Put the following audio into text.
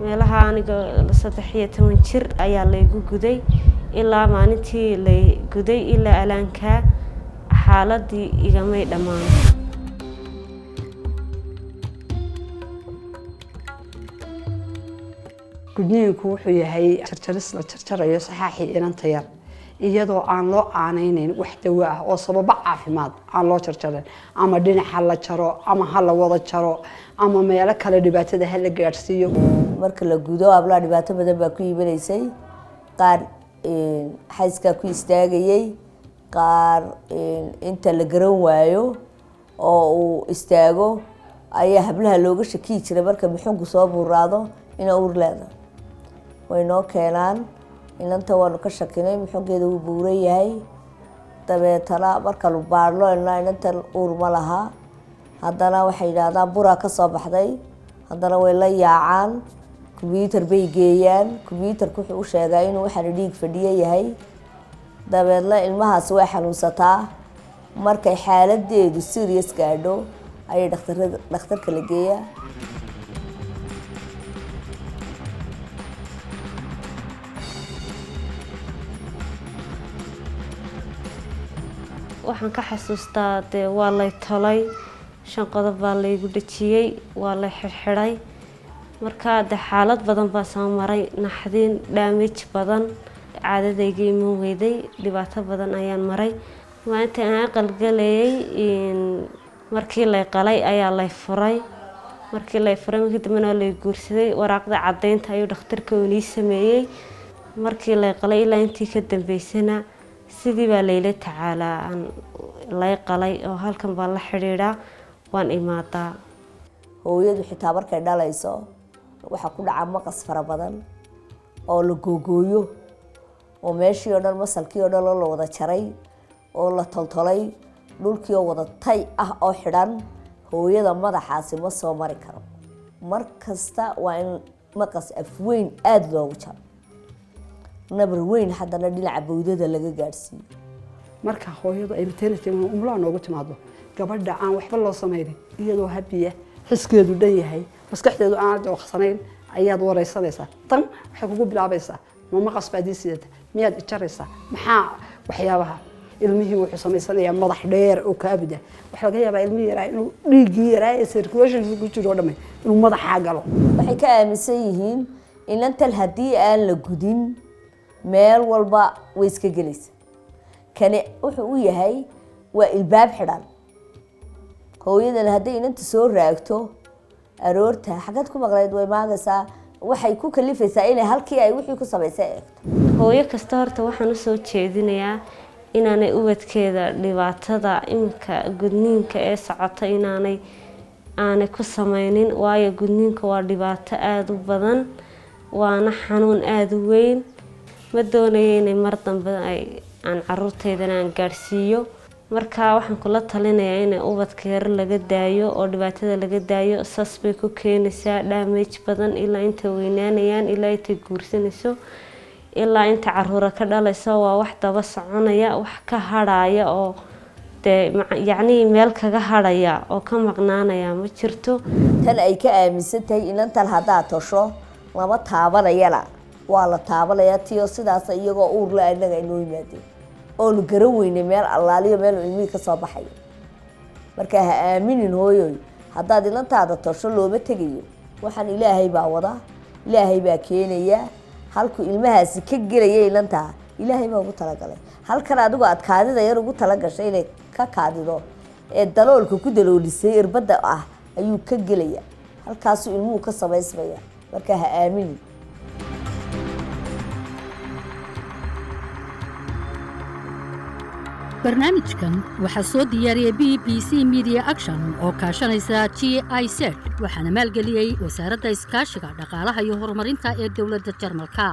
meelaha aniga 13 jir ayaa laygu guday ilaa maalintii lay guday ilaa alaanka xaaladii igamay dhamaan gudniinku wuxuu yahay jarjaris la jarjarayo saxaaxii inanta yar iyadoo aan loo aanaynin wax dawo ah oo sabab caafimaad aan loo jarjarin ama dhinaca la jaro ama hal wada jaro ama meel kale dhibaatada hal la gaarsiiyo marka la gudo abla dhibaato badan baa ku yimaysay qaar xayska ku istaagayay qaar inta la garan waayo oo uu istaago ayaa hablaha looga shaki jiray marka muxunku soo buuraado in uur leedahay way noo keenaan inanta waanu ka shakinay muxunkeeda uu buuran yahay dabeetana marka lu baarlo inanta uur ma laha haddana waxay yidhaahdaan buraa ka soo baxday haddana way la yaacaan combyuutar bay geeyaan combyuutarku wuxuu u sheegaa inuu waxaan dhiig fadhiyo yahay dabeedna ilmahaas way xanuunsataa markay xaaladeedu serious gaadho ayay dhakhtarka la geeyaa waxaan ka xasuustaa dee waa lay tolay 5 qodob baa laygu dhajiyay waa lay xirxiray markaa dee xaalad badan baa soo maray naxdin damage badan caadadayga iman weyday dhibaato badan ayaan maray maanta aan qalgalayay markii lay qalay ayaa lay furay markii dambena lay guursaday waraaqda cadeynta ayuu dhakhtarka uu sameeyay markii lay qalay ilaa intii ka dambeysana sidii baa layla tacaalaa aan lay qalay oo halkan baa la xiriira waan imaadaa hooyadu xitaa markay dhalayso waxa ku dhaca maqas fara badan oo la googooyo oo meeshii oo dhan masalkii oo dhan la wada jaray oo la toltolay dhulkii oo wada tay ah oo xidhan hooyada madaxaasi ma soo mari karo markasta waa in maqas afweyn aad loogu jaro nabar weyn haddana dhinaca bawdada laga gaarsiiyo marka hooyadu ay maternity umlaan ugu timaado gabadha aan waxba loo sameeyay iyadoo habiya xiskeedu dhan yahay maskaxdeedu aan dooqsanayn ayaad wareysanaysaa tan waxay kugu bilaabaysaa ma qasbaadiisida miyaad jaraysaa maxaa waxyaabaha ilmihii wuxuu sameysanayaa madax dheer oo kaabida waxa laga yaabaa ilmihii yaraa inuu dhiigii yaraa ee circulation ku jiro dhamay inuu madaxa galo waxay ka aaminsan yihiin in inta hadii aan la gudin meel walba way iska gelaysaa kani wuxuu u yahay waa ilbaab xidhan hooyadan haddii inanta soo raagto aroorta xagad ku maqleed way maagaysaa waxay ku kalifaysaa inay halkii ay wixii ku samaysay eegto hooyo kasta horta waxaan u soo jeedinayaa inaanay ubadkeeda dhibaatada imika gudniinka ee socota aanay ku sameynin waayo gudniinka waa dhibaato aad u badan waana xanuun aad u weyn ma doonayo inay mar dambe aan caruurteedana aan gaarsiiyo marka waxaan kula talinayaa in ubadka yar laga daayo oo dhibaatada laga daayo sas bay ku keenaysaa damage badan ilaa inta weynaanayaan ilaa inta guursanayso ilaa inta caruura ka dhalayso waa wax daba soconaya wax ka haraya oo yacni meel kaga haraya oo ka maqnaanaya ma jirto tan ay ka aaminsan tahay inantan haddaa tosho lama taabanayana waa la taabanaya tiyo sidaas iyagoo uur la anaga inoo yimaadeen oo lu garan weynay meel allaaliyo meel ilmihi ka soo baxay marka ha aaminin hooyoy haddaad inantaada tosho looma tegayo waxaan ilaahay baa wada ilaahay baa keenaya halku ilmahaasi ka gelaya inantaa ilaahay baa ugu talagalay halkan adigu aad kaadida yar ugu talagashay inay ka kaadido ee daloolka ku daloolisay irbada ah ayuu ka gelaya halkaasuu ilmuhu ka samaysmaya marka ha aaminin barnaamijkan waxaa soo diyaariyay BBC Media Action oo kaashanaysa GIZ waxaana maalgeliyay wasaaradda iskaashiga dhaqaalaha iyo horumarinta ee dawladda Jarmalka.